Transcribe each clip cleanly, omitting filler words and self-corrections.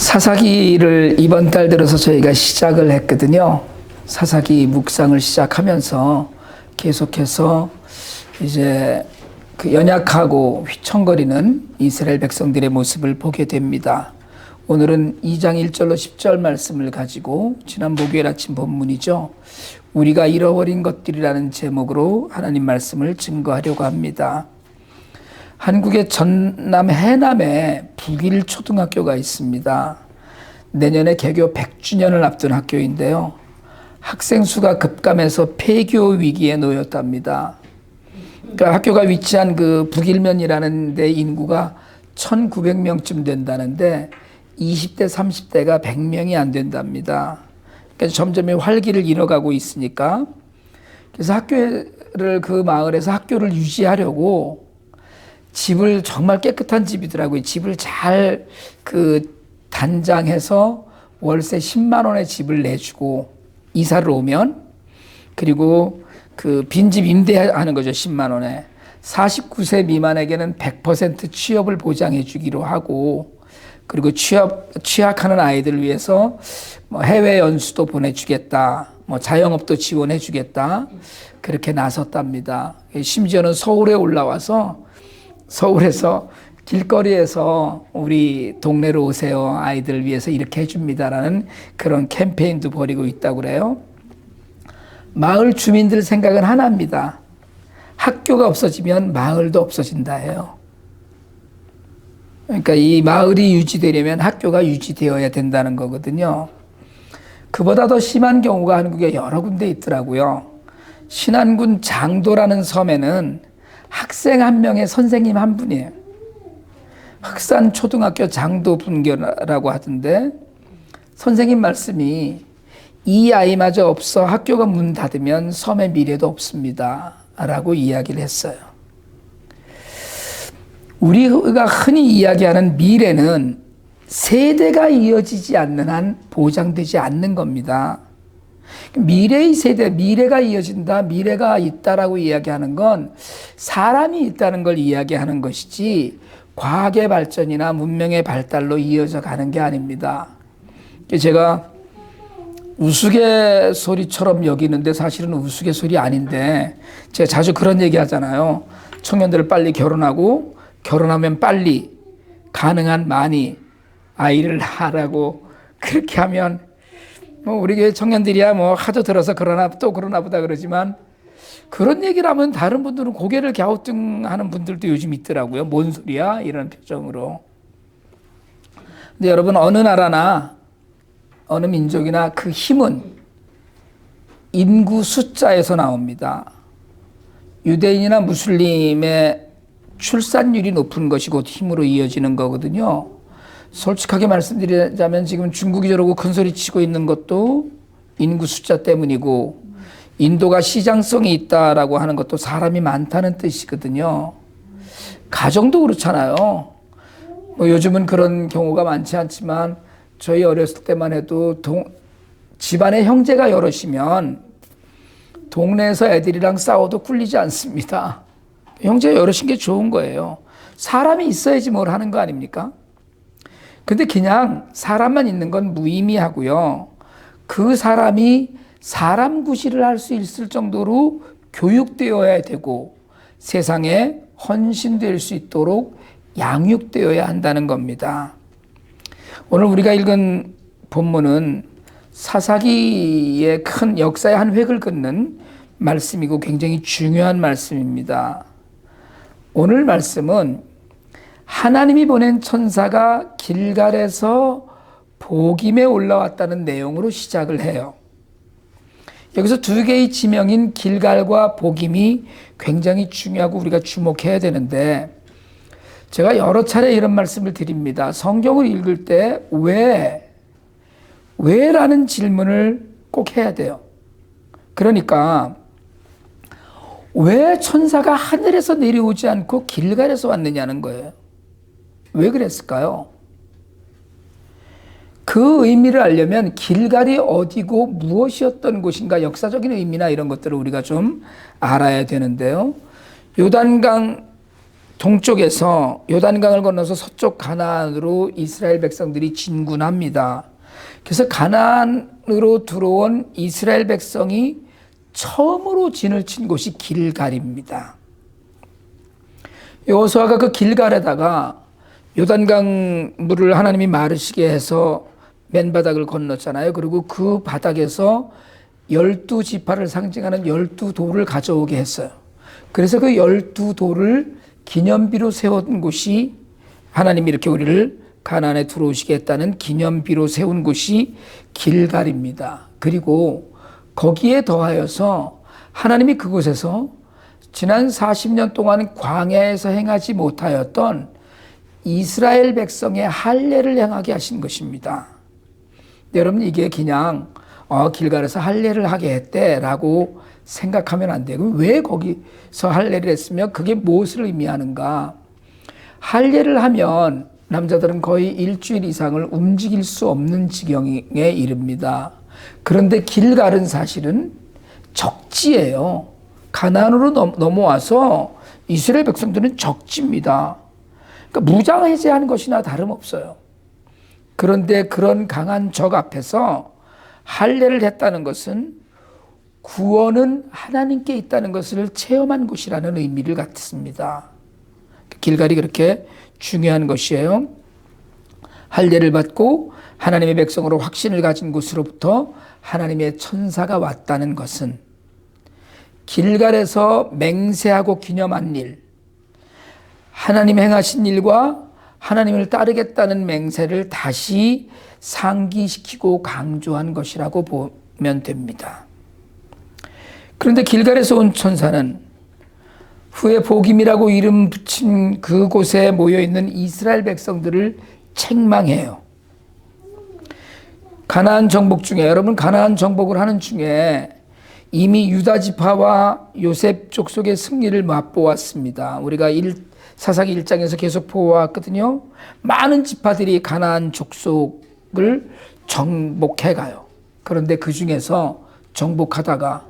사사기를 이번 달 들어서 저희가 시작을 했거든요. 사사기 묵상을 시작하면서 계속해서 이제 그 연약하고 휘청거리는 이스라엘 백성들의 모습을 보게 됩니다. 오늘은 2장 1절로 10절 말씀을 가지고 지난 목요일 아침 본문이죠. 우리가 잃어버린 것들이라는 제목으로 하나님 말씀을 증거하려고 합니다. 한국의 전남 해남에 북일초등학교가 있습니다. 내년에 개교 100주년을 앞둔 학교인데요. 학생 수가 급감해서 폐교 위기에 놓였답니다. 그러니까 학교가 위치한 그 북일면이라는 데 인구가 1900명쯤 된다는데 20대 30대가 100명이 안 된답니다. 그러니까 점점 활기를 잃어가고 있으니까, 그래서 학교를 그 마을에서 학교를 유지하려고 집을, 정말 깨끗한 집이더라고요. 집을 잘 단장해서 월세 10만 원의 집을 내주고 이사를 오면, 그리고 그 빈집 임대하는 거죠. 10만 원에 49세 미만에게는 100% 취업을 보장해 주기로 하고, 그리고 취학하는 아이들을 위해서 뭐 해외 연수도 보내주겠다, 뭐 자영업도 지원해 주겠다, 그렇게 나섰답니다. 심지어는 서울에 올라와서 서울에서 길거리에서 우리 동네로 오세요, 아이들을 위해서 이렇게 해줍니다라는 그런 캠페인도 벌이고 있다고 그래요. 마을 주민들 생각은 하나입니다. 학교가 없어지면 마을도 없어진다 해요. 그러니까 이 마을이 유지되려면 학교가 유지되어야 된다는 거거든요. 그보다 더 심한 경우가 한국에 여러 군데 있더라고요. 신안군 장도라는 섬에는 학생 한 명에 선생님 한 분이에요. 흑산초등학교 장도분교라고 하던데, 선생님 말씀이 이 아이마저 없어 학교가 문 닫으면 섬의 미래도 없습니다 라고 이야기를 했어요. 우리가 흔히 이야기하는 미래는 세대가 이어지지 않는 한 보장되지 않는 겁니다. 미래의 세대, 미래가 이어진다, 미래가 있다라고 이야기하는 건 사람이 있다는 걸 이야기하는 것이지 과학의 발전이나 문명의 발달로 이어져 가는 게 아닙니다. 제가 우스갯소리처럼 여기는데 사실은 우스갯소리 아닌데, 제가 자주 그런 얘기 하잖아요. 청년들을 빨리 결혼하고, 결혼하면 빨리 가능한 많이 아이를 하라고. 그렇게 하면 뭐 우리 교회 청년들이야 뭐 하도 들어서 그러나 보다 그러지만, 그런 얘기를 하면 다른 분들은 고개를 갸우뚱하는 분들도 요즘 있더라고요. 뭔 소리야 이런 표정으로. 근데 여러분, 어느 나라나 어느 민족이나 그 힘은 인구 숫자에서 나옵니다. 유대인이나 무슬림의 출산율이 높은 것이 곧 힘으로 이어지는 거거든요. 솔직하게 말씀드리자면 지금 중국이 저러고 큰소리 치고 있는 것도 인구 숫자 때문이고, 인도가 시장성이 있다라고 하는 것도 사람이 많다는 뜻이거든요. 가정도 그렇잖아요. 뭐 요즘은 그런 경우가 많지 않지만 저희 어렸을 때만 해도 집안에 형제가 여럿이면 동네에서 애들이랑 싸워도 꿀리지 않습니다. 형제가 여럿인 게 좋은 거예요. 사람이 있어야지 뭘 하는 거 아닙니까? 근데 그냥 사람만 있는 건 무의미하고요. 그 사람이 사람 구실을 할 수 있을 정도로 교육되어야 되고 세상에 헌신될 수 있도록 양육되어야 한다는 겁니다. 오늘 우리가 읽은 본문은 사사기의 큰 역사의 한 획을 긋는 말씀이고 굉장히 중요한 말씀입니다. 오늘 말씀은 하나님이 보낸 천사가 길갈에서 복임에 올라왔다는 내용으로 시작을 해요. 여기서 두 개의 지명인 길갈과 복임이 굉장히 중요하고 우리가 주목해야 되는데, 제가 여러 차례 이런 말씀을 드립니다. 성경을 읽을 때 왜라는 질문을 꼭 해야 돼요. 그러니까 왜 천사가 하늘에서 내려오지 않고 길갈에서 왔느냐는 거예요. 왜 그랬을까요? 그 의미를 알려면 길갈이 어디고 무엇이었던 곳인가, 역사적인 의미나 이런 것들을 우리가 좀 알아야 되는데요. 요단강 동쪽에서 요단강을 건너서 서쪽 가나안으로 이스라엘 백성들이 진군합니다. 그래서 가나안으로 들어온 이스라엘 백성이 처음으로 진을 친 곳이 길갈입니다. 여호수아가 그 길갈에다가 요단강 물을 하나님이 마르시게 해서 맨바닥을 건넜잖아요. 그리고 그 바닥에서 12지파를 상징하는 12돌을 가져오게 했어요. 그래서 그 12돌을 기념비로 세운 곳이, 하나님이 이렇게 우리를 가나안에 들어오시게 했다는 기념비로 세운 곳이 길갈입니다. 그리고 거기에 더하여서 하나님이 그곳에서 지난 40년 동안 광야에서 행하지 못하였던 이스라엘 백성의 할례를 행하게 하신 것입니다. 여러분, 이게 그냥 길갈에서 할례를 하게 했대라고 생각하면 안 되고, 왜 거기서 할례를 했으며 그게 무엇을 의미하는가? 할례를 하면 남자들은 거의 일주일 이상을 움직일 수 없는 지경에 이릅니다. 그런데 길갈은 사실은 적지예요. 가나안으로 넘어와서 이스라엘 백성들은 적지입니다. 그러니까 무장해제하는 것이나 다름없어요. 그런데 그런 강한 적 앞에서 할례를 했다는 것은 구원은 하나님께 있다는 것을 체험한 곳이라는 의미를 갖습니다. 길갈이 그렇게 중요한 것이에요. 할례를 받고 하나님의 백성으로 확신을 가진 곳으로부터 하나님의 천사가 왔다는 것은 길갈에서 맹세하고 기념한 일, 하나님 행하신 일과 하나님을 따르겠다는 맹세를 다시 상기시키고 강조한 것이라고 보면 됩니다. 그런데 길갈에서 온 천사는 후에 복임이라고 이름 붙인 그곳에 모여있는 이스라엘 백성들을 책망해요. 가나안 정복 중에, 여러분 가나안 정복을 하는 중에 이미 유다 지파와 요셉 족속의 승리를 맛보았습니다. 우리가 사사기 1장에서 계속 보아왔거든요. 많은 지파들이 가나안 족속을 정복해 가요. 그런데 그 중에서 정복하다가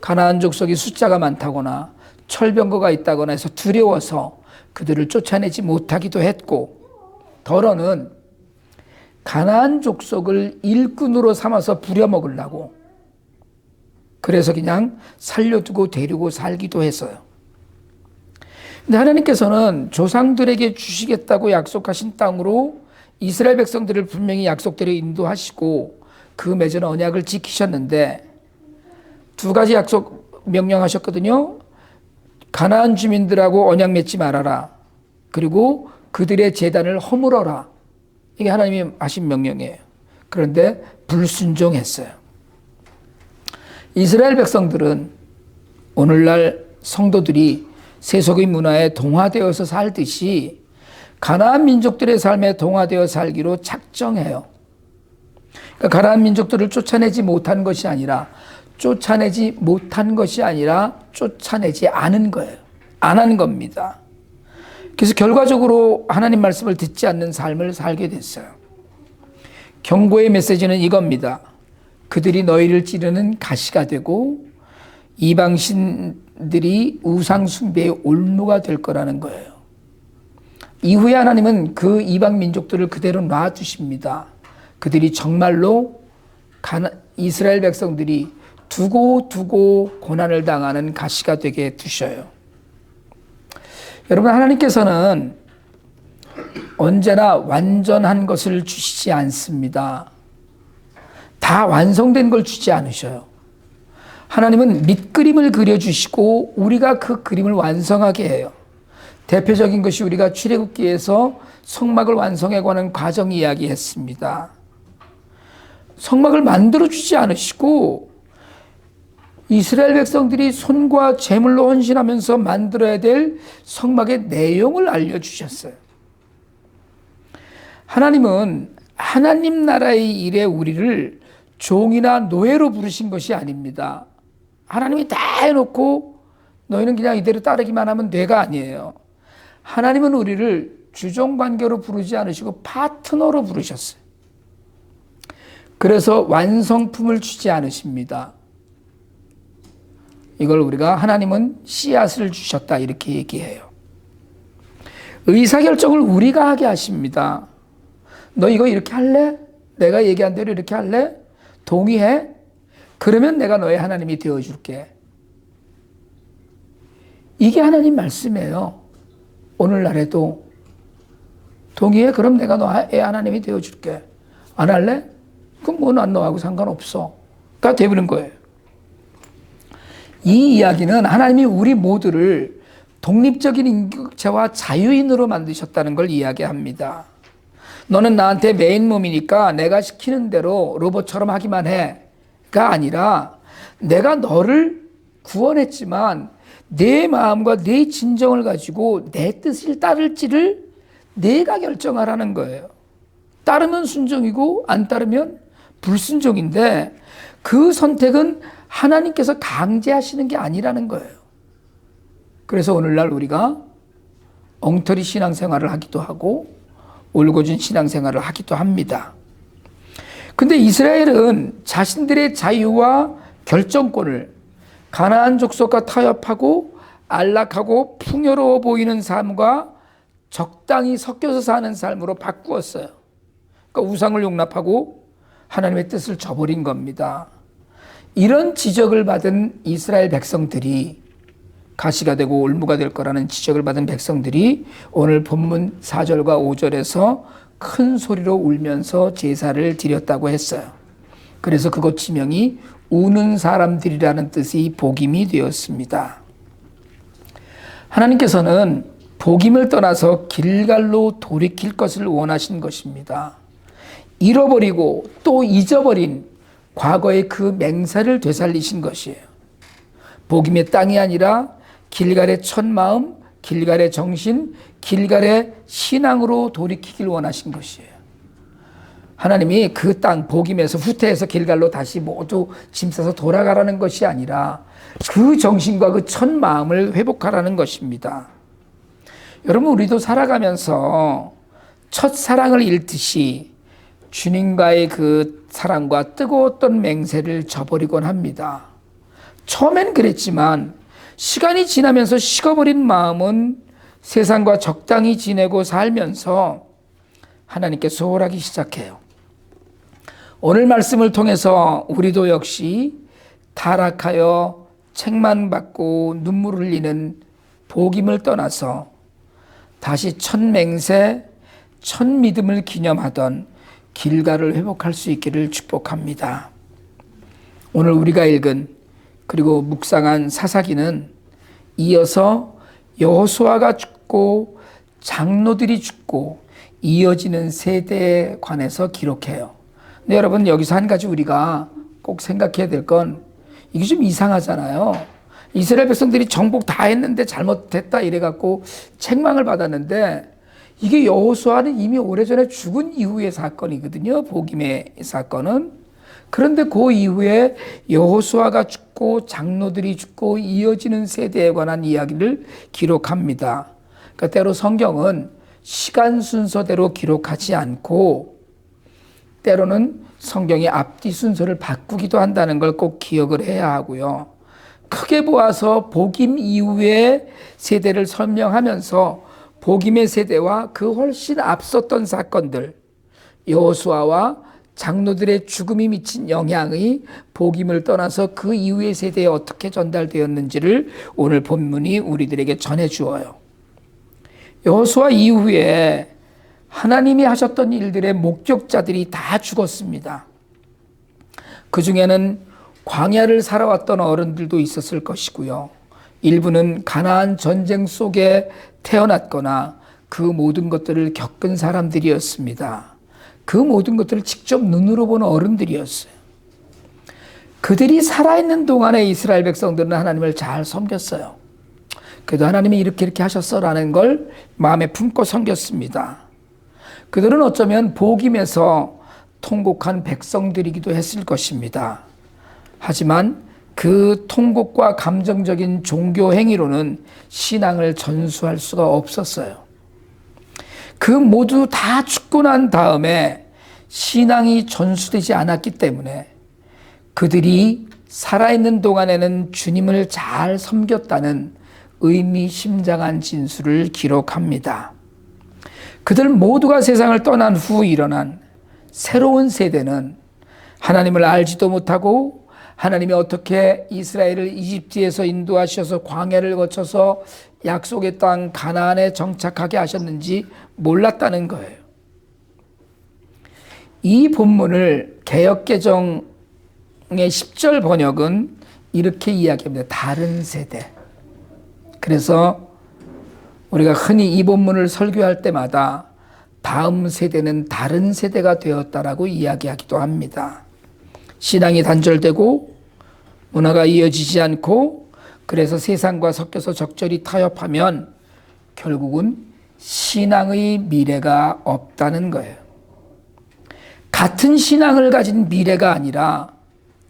가나안 족속이 숫자가 많다거나 철병거가 있다거나 해서 두려워서 그들을 쫓아내지 못하기도 했고, 더러는 가나안 족속을 일꾼으로 삼아서 부려먹으려고, 그래서 그냥 살려두고 데리고 살기도 했어요. 근데 하나님께서는 조상들에게 주시겠다고 약속하신 땅으로 이스라엘 백성들을 분명히 약속대로 인도하시고 그 맺은 언약을 지키셨는데, 두 가지 약속 명령하셨거든요. 가나안 주민들하고 언약 맺지 말아라. 그리고 그들의 제단을 허물어라. 이게 하나님이 하신 명령이에요. 그런데 불순종했어요. 이스라엘 백성들은 오늘날 성도들이 세속의 문화에 동화되어서 살듯이 가나안 민족들의 삶에 동화되어 살기로 작정해요. 그러니까 가나안 민족들을 쫓아내지 못한 것이 아니라 쫓아내지 않은 거예요. 안 한 겁니다. 그래서 결과적으로 하나님 말씀을 듣지 않는 삶을 살게 됐어요. 경고의 메시지는 이겁니다. 그들이 너희를 찌르는 가시가 되고 이방신들이 우상 숭배의 올무가 될 거라는 거예요. 이후에 하나님은 그 이방 민족들을 그대로 놔두십니다. 그들이 정말로 이스라엘 백성들이 두고 고난을 당하는 가시가 되게 두셔요. 여러분, 하나님께서는 언제나 완전한 것을 주시지 않습니다. 다 완성된 걸 주지 않으셔요. 하나님은 밑그림을 그려주시고 우리가 그 그림을 완성하게 해요. 대표적인 것이 우리가 출애굽기에서 성막을 완성해 가는 과정 이야기했습니다. 성막을 만들어주지 않으시고 이스라엘 백성들이 손과 제물로 헌신하면서 만들어야 될 성막의 내용을 알려주셨어요. 하나님은 하나님 나라의 일에 우리를 종이나 노예로 부르신 것이 아닙니다. 하나님이 다 해놓고 너희는 그냥 이대로 따르기만 하면 돼가 아니에요. 하나님은 우리를 주종관계로 부르지 않으시고 파트너로 부르셨어요. 그래서 완성품을 주지 않으십니다. 이걸 우리가 하나님은 씨앗을 주셨다 이렇게 얘기해요. 의사결정을 우리가 하게 하십니다. 너 이거 이렇게 할래? 내가 얘기한 대로 이렇게 할래? 동의해? 그러면 내가 너의 하나님이 되어줄게. 이게 하나님 말씀이에요. 오늘날에도 동의해? 그럼 내가 너의 하나님이 되어줄게. 안 할래? 그럼 뭐 난 너하고 상관없어. 가 되버린 거예요. 이 이야기는 하나님이 우리 모두를 독립적인 인격체와 자유인으로 만드셨다는 걸 이야기합니다. 너는 나한테 메인 몸이니까 내가 시키는 대로 로봇처럼 하기만 해가 아니라 내가 너를 구원했지만 내 마음과 내 진정을 가지고 내 뜻을 따를지를 내가 결정하라는 거예요. 따르면 순종이고 안 따르면 불순종인데 그 선택은 하나님께서 강제하시는 게 아니라는 거예요. 그래서 오늘날 우리가 엉터리 신앙생활을 하기도 하고 올곧은 신앙생활을 하기도 합니다. 근데 이스라엘은 자신들의 자유와 결정권을 가나안 족속과 타협하고 안락하고 풍요로워 보이는 삶과 적당히 섞여서 사는 삶으로 바꾸었어요. 그러니까 우상을 용납하고 하나님의 뜻을 저버린 겁니다. 이런 지적을 받은 이스라엘 백성들이 가시가 되고 올무가 될 거라는 지적을 받은 백성들이 오늘 본문 4절과 5절에서 큰 소리로 울면서 제사를 드렸다고 했어요. 그래서 그것 지명이 우는 사람들이라는 뜻이 복임이 되었습니다. 하나님께서는 복임을 떠나서 길갈로 돌이킬 것을 원하신 것입니다. 잃어버리고 또 잊어버린 과거의 그 맹세를 되살리신 것이에요. 복임의 땅이 아니라 길갈의 첫 마음, 길갈의 정신, 길갈의 신앙으로 돌이키길 원하신 것이에요. 하나님이 그 땅 복임에서 후퇴해서 길갈로 다시 모두 짐 싸서 돌아가라는 것이 아니라 그 정신과 그 첫 마음을 회복하라는 것입니다. 여러분, 우리도 살아가면서 첫 사랑을 잃듯이 주님과의 그 사랑과 뜨거웠던 맹세를 저버리곤 합니다. 처음엔 그랬지만 시간이 지나면서 식어버린 마음은 세상과 적당히 지내고 살면서 하나님께 소홀하기 시작해요. 오늘 말씀을 통해서 우리도 역시 타락하여 책만 받고 눈물 흘리는 복임을 떠나서 다시 첫 맹세, 첫 믿음을 기념하던 길갈을 회복할 수 있기를 축복합니다. 오늘 우리가 읽은 그리고 묵상한 사사기는 이어서 여호수아가 죽고 장로들이 죽고 이어지는 세대에 관해서 기록해요. 근데 여러분, 여기서 한 가지 우리가 꼭 생각해야 될 건 이게 좀 이상하잖아요. 이스라엘 백성들이 정복 다 했는데 잘못됐다 이래갖고 책망을 받았는데 이게 여호수아는 이미 오래전에 죽은 이후의 사건이거든요. 복임의 사건은. 그런데 그 이후에 여호수아가 죽고 장로들이 죽고 이어지는 세대에 관한 이야기를 기록합니다. 그러니까 때로 성경은 시간 순서대로 기록하지 않고 때로는 성경의 앞뒤 순서를 바꾸기도 한다는 걸 꼭 기억을 해야 하고요. 크게 보아서 복임 이후의 세대를 설명하면서 복임의 세대와 그 훨씬 앞섰던 사건들, 여호수아와 장로들의 죽음이 미친 영향이 복임을 떠나서 그 이후의 세대에 어떻게 전달되었는지를 오늘 본문이 우리들에게 전해주어요. 여호수아 이후에 하나님이 하셨던 일들의 목격자들이 다 죽었습니다. 그 중에는 광야를 살아왔던 어른들도 있었을 것이고요. 일부는 가나안 전쟁 속에 태어났거나 그 모든 것들을 겪은 사람들이었습니다. 그 모든 것들을 직접 눈으로 본 어른들이었어요. 그들이 살아있는 동안에 이스라엘 백성들은 하나님을 잘 섬겼어요. 그래도 하나님이 이렇게 하셨어라는 걸 마음에 품고 섬겼습니다. 그들은 어쩌면 복임에서 통곡한 백성들이기도 했을 것입니다. 하지만 그 통곡과 감정적인 종교 행위로는 신앙을 전수할 수가 없었어요. 그 모두 다 죽고 난 다음에 신앙이 전수되지 않았기 때문에 그들이 살아있는 동안에는 주님을 잘 섬겼다는 의미심장한 진술을 기록합니다. 그들 모두가 세상을 떠난 후 일어난 새로운 세대는 하나님을 알지도 못하고 하나님이 어떻게 이스라엘을 이집트에서 인도하셔서 광야를 거쳐서 약속의 땅 가나안에 정착하게 하셨는지 몰랐다는 거예요. 이 본문을 개역개정의 10절 번역은 이렇게 이야기합니다. 다른 세대. 그래서 우리가 흔히 이 본문을 설교할 때마다 다음 세대는 다른 세대가 되었다라고 이야기하기도 합니다. 신앙이 단절되고 문화가 이어지지 않고 그래서 세상과 섞여서 적절히 타협하면 결국은 신앙의 미래가 없다는 거예요. 같은 신앙을 가진 미래가 아니라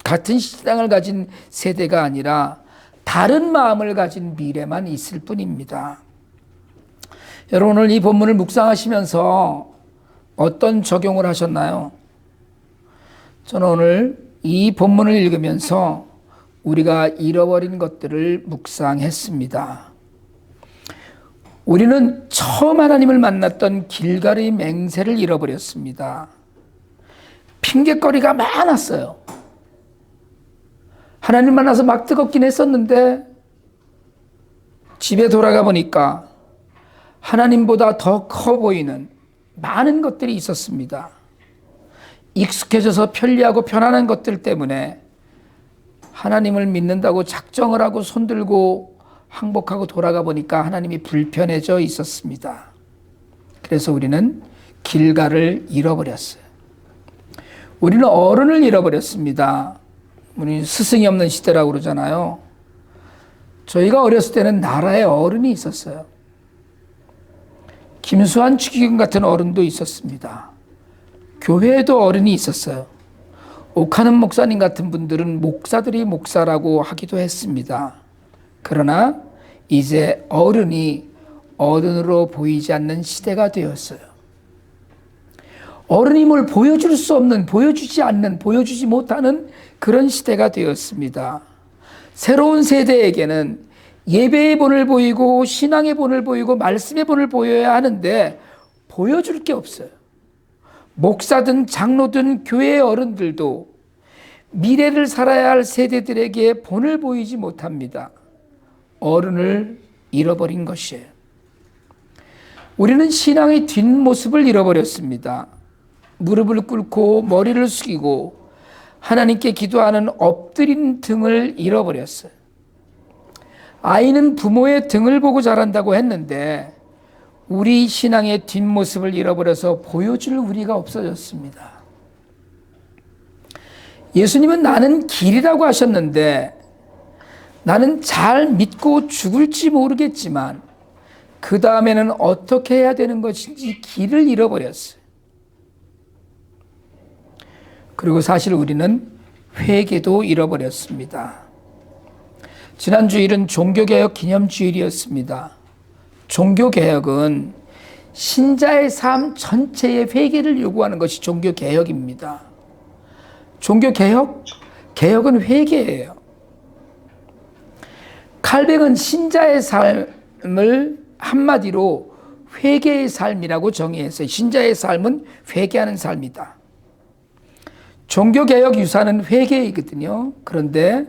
같은 신앙을 가진 세대가 아니라 다른 마음을 가진 미래만 있을 뿐입니다. 여러분 오늘 이 본문을 묵상하시면서 어떤 적용을 하셨나요? 저는 오늘 이 본문을 읽으면서 우리가 잃어버린 것들을 묵상했습니다. 우리는 처음 하나님을 만났던 길갈의 맹세를 잃어버렸습니다. 핑곗거리가 많았어요. 하나님 만나서 막 뜨겁긴 했었는데 집에 돌아가 보니까 하나님보다 더 커 보이는 많은 것들이 있었습니다. 익숙해져서 편리하고 편안한 것들 때문에 하나님을 믿는다고 작정을 하고 손들고 항복하고 돌아가 보니까 하나님이 불편해져 있었습니다. 그래서 우리는 길갈을 잃어버렸어요. 우리는 어른을 잃어버렸습니다. 우리 스승이 없는 시대라고 그러잖아요. 저희가 어렸을 때는 나라에 어른이 있었어요. 김수환 추기경 같은 어른도 있었습니다. 교회에도 어른이 있었어요. 옥하는 목사님 같은 분들은 목사들이 목사라고 하기도 했습니다. 그러나 이제 어른이 어른으로 보이지 않는 시대가 되었어요. 어른이 뭘 보여줄 수 없는, 보여주지 않는, 보여주지 못하는 그런 시대가 되었습니다. 새로운 세대에게는 예배의 본을 보이고 신앙의 본을 보이고 말씀의 본을 보여야 하는데 보여줄 게 없어요. 목사든 장로든 교회의 어른들도 미래를 살아야 할 세대들에게 본을 보이지 못합니다. 어른을 잃어버린 것이에요. 우리는 신앙의 뒷모습을 잃어버렸습니다. 무릎을 꿇고 머리를 숙이고 하나님께 기도하는 엎드린 등을 잃어버렸어요. 아이는 부모의 등을 보고 자란다고 했는데 우리 신앙의 뒷모습을 잃어버려서 보여줄 우리가 없어졌습니다. 예수님은 나는 길이라고 하셨는데 나는 잘 믿고 죽을지 모르겠지만 그 다음에는 어떻게 해야 되는 것인지 길을 잃어버렸어요. 그리고 사실 우리는 회개도 잃어버렸습니다. 지난 주일은 종교개혁 기념주일이었습니다. 종교개혁은 신자의 삶 전체의 회개를 요구하는 것이 종교개혁입니다. 개혁은 회개예요. 칼뱅은 신자의 삶을 한마디로 회개의 삶이라고 정의했어요. 신자의 삶은 회개하는 삶이다. 종교개혁 유사는 회개이거든요. 그런데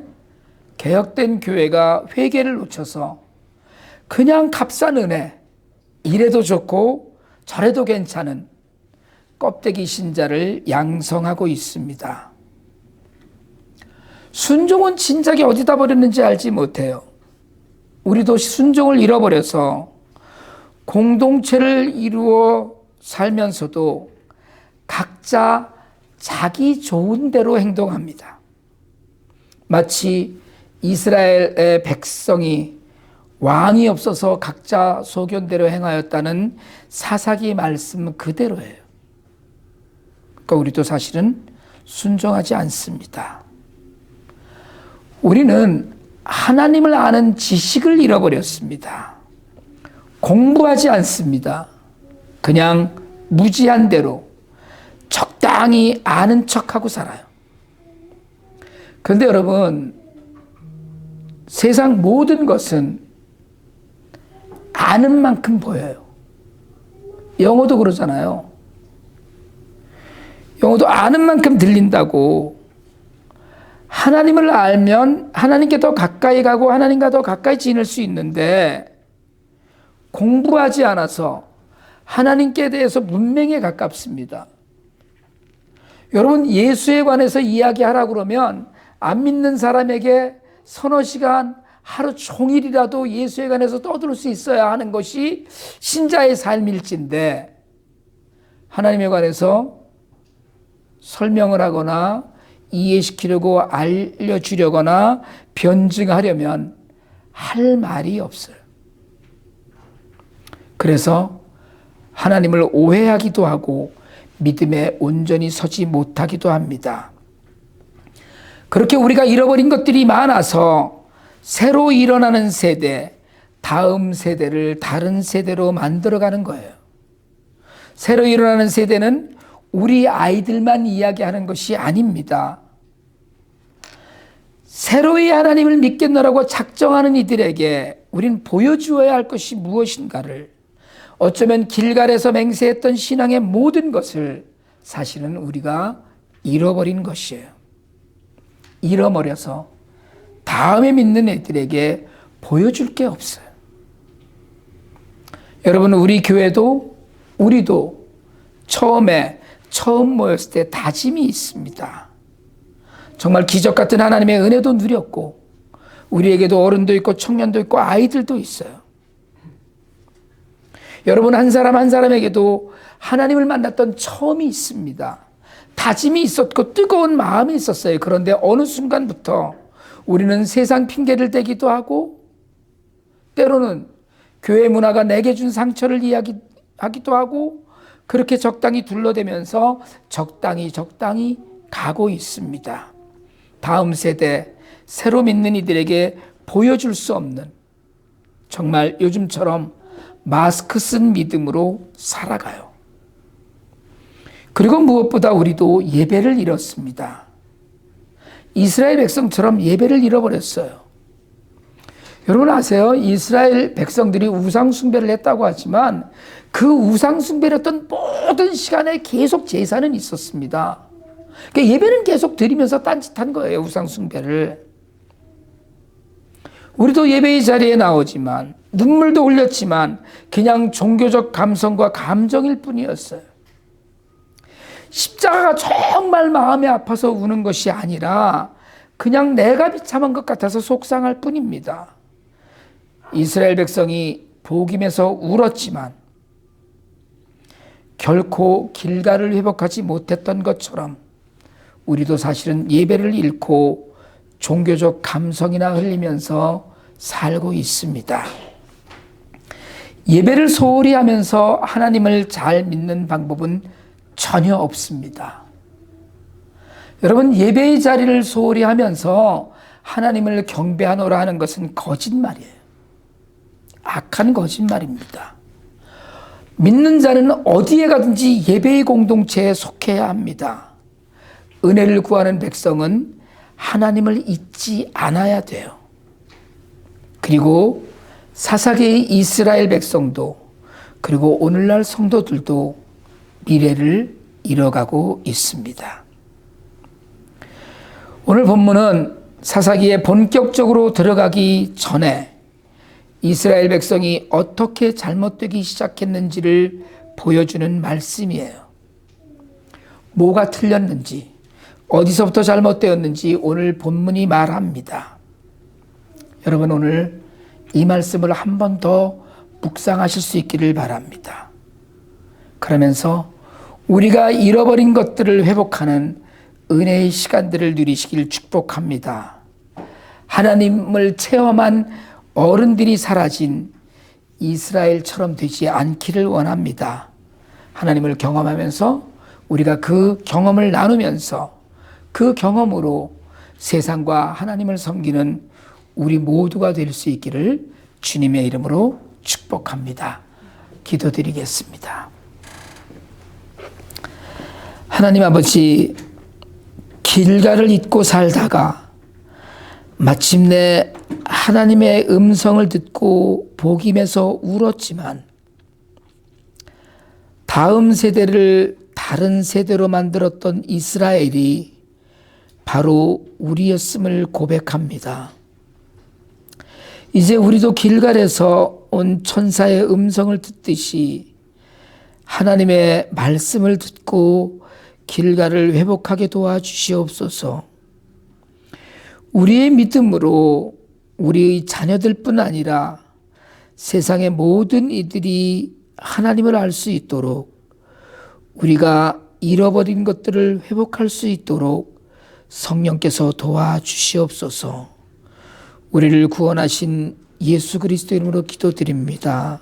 개혁된 교회가 회개를 놓쳐서 그냥 값싼 은혜, 이래도 좋고 저래도 괜찮은 껍데기 신자를 양성하고 있습니다. 순종은 진작에 어디다 버렸는지 알지 못해요. 우리도 순종을 잃어버려서 공동체를 이루어 살면서도 각자 자기 좋은 대로 행동합니다. 마치 이스라엘의 백성이 왕이 없어서 각자 소견대로 행하였다는 사사기 말씀 그대로예요. 그러니까 우리도 사실은 순종하지 않습니다. 우리는 하나님을 아는 지식을 잃어버렸습니다. 공부하지 않습니다. 그냥 무지한 대로 적당히 아는 척하고 살아요. 그런데 여러분, 세상 모든 것은 아는 만큼 보여요. 영어도 그러잖아요. 영어도 아는 만큼 들린다고. 하나님을 알면 하나님께 더 가까이 가고 하나님과 더 가까이 지낼 수 있는데, 공부하지 않아서 하나님께 대해서 문맹에 가깝습니다. 여러분, 예수에 관해서 이야기하라고 그러면 안 믿는 사람에게 서너 시간, 하루 종일이라도 예수에 관해서 떠들 수 있어야 하는 것이 신자의 삶일진데, 하나님에 관해서 설명을 하거나 이해시키려고 알려주려거나 변증하려면 할 말이 없어요. 그래서 하나님을 오해하기도 하고 믿음에 온전히 서지 못하기도 합니다. 그렇게 우리가 잃어버린 것들이 많아서 새로 일어나는 세대, 다음 세대를 다른 세대로 만들어가는 거예요. 새로 일어나는 세대는 우리 아이들만 이야기하는 것이 아닙니다. 새로이 하나님을 믿겠노라고 작정하는 이들에게 우린 보여주어야 할 것이 무엇인가를, 어쩌면 길갈에서 맹세했던 신앙의 모든 것을 사실은 우리가 잃어버린 것이에요. 잃어버려서 다음에 믿는 애들에게 보여줄 게 없어요. 여러분, 우리 교회도 우리도 처음 모였을 때 다짐이 있습니다. 정말 기적 같은 하나님의 은혜도 누렸고, 우리에게도 어른도 있고 청년도 있고 아이들도 있어요. 여러분, 한 사람 한 사람에게도 하나님을 만났던 처음이 있습니다. 다짐이 있었고 뜨거운 마음이 있었어요. 그런데 어느 순간부터 우리는 세상 핑계를 대기도 하고, 때로는 교회 문화가 내게 준 상처를 이야기하기도 하고, 그렇게 적당히 둘러대면서 적당히 가고 있습니다. 다음 세대, 새로 믿는 이들에게 보여줄 수 없는, 정말 요즘처럼 마스크 쓴 믿음으로 살아가요. 그리고 무엇보다 우리도 예배를 잃었습니다. 이스라엘 백성처럼 예배를 잃어버렸어요. 여러분 아세요? 이스라엘 백성들이 우상 숭배를 했다고 하지만 그 우상 숭배를 했던 모든 시간에 계속 제사는 있었습니다. 그러니까 예배는 계속 드리면서 딴짓한 거예요. 우상 숭배를. 우리도 예배의 자리에 나오지만, 눈물도 흘렸지만 그냥 종교적 감성과 감정일 뿐이었어요. 십자가가 정말 마음이 아파서 우는 것이 아니라 그냥 내가 비참한 것 같아서 속상할 뿐입니다. 이스라엘 백성이 복임에서 울었지만 결코 길갈을 회복하지 못했던 것처럼 우리도 사실은 예배를 잃고 종교적 감성이나 흘리면서 살고 있습니다. 예배를 소홀히 하면서 하나님을 잘 믿는 방법은 전혀 없습니다. 여러분, 예배의 자리를 소홀히 하면서 하나님을 경배하노라 하는 것은 거짓말이에요. 악한 거짓말입니다. 믿는 자는 어디에 가든지 예배의 공동체에 속해야 합니다. 은혜를 구하는 백성은 하나님을 잊지 않아야 돼요. 그리고 사사기의 이스라엘 백성도, 그리고 오늘날 성도들도 미래를 잃어가고 있습니다. 오늘 본문은 사사기에 본격적으로 들어가기 전에 이스라엘 백성이 어떻게 잘못되기 시작했는지를 보여주는 말씀이에요. 뭐가 틀렸는지, 어디서부터 잘못되었는지 오늘 본문이 말합니다. 여러분, 오늘 이 말씀을 한 번 더 묵상하실 수 있기를 바랍니다. 그러면서 우리가 잃어버린 것들을 회복하는 은혜의 시간들을 누리시길 축복합니다. 하나님을 체험한 어른들이 사라진 이스라엘처럼 되지 않기를 원합니다. 하나님을 경험하면서 우리가 그 경험을 나누면서 그 경험으로 세상과 하나님을 섬기는 우리 모두가 될 수 있기를 주님의 이름으로 축복합니다. 기도드리겠습니다. 하나님 아버지, 길갈을 잊고 살다가 마침내 하나님의 음성을 듣고 복임에서 울었지만 다음 세대를 다른 세대로 만들었던 이스라엘이 바로 우리였음을 고백합니다. 이제 우리도 길갈에서 온 천사의 음성을 듣듯이 하나님의 말씀을 듣고 길갈을 회복하게 도와주시옵소서. 우리의 믿음으로 우리의 자녀들뿐 아니라 세상의 모든 이들이 하나님을 알 수 있도록, 우리가 잃어버린 것들을 회복할 수 있도록 성령께서 도와주시옵소서. 우리를 구원하신 예수 그리스도 이름으로 기도드립니다.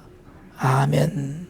아멘.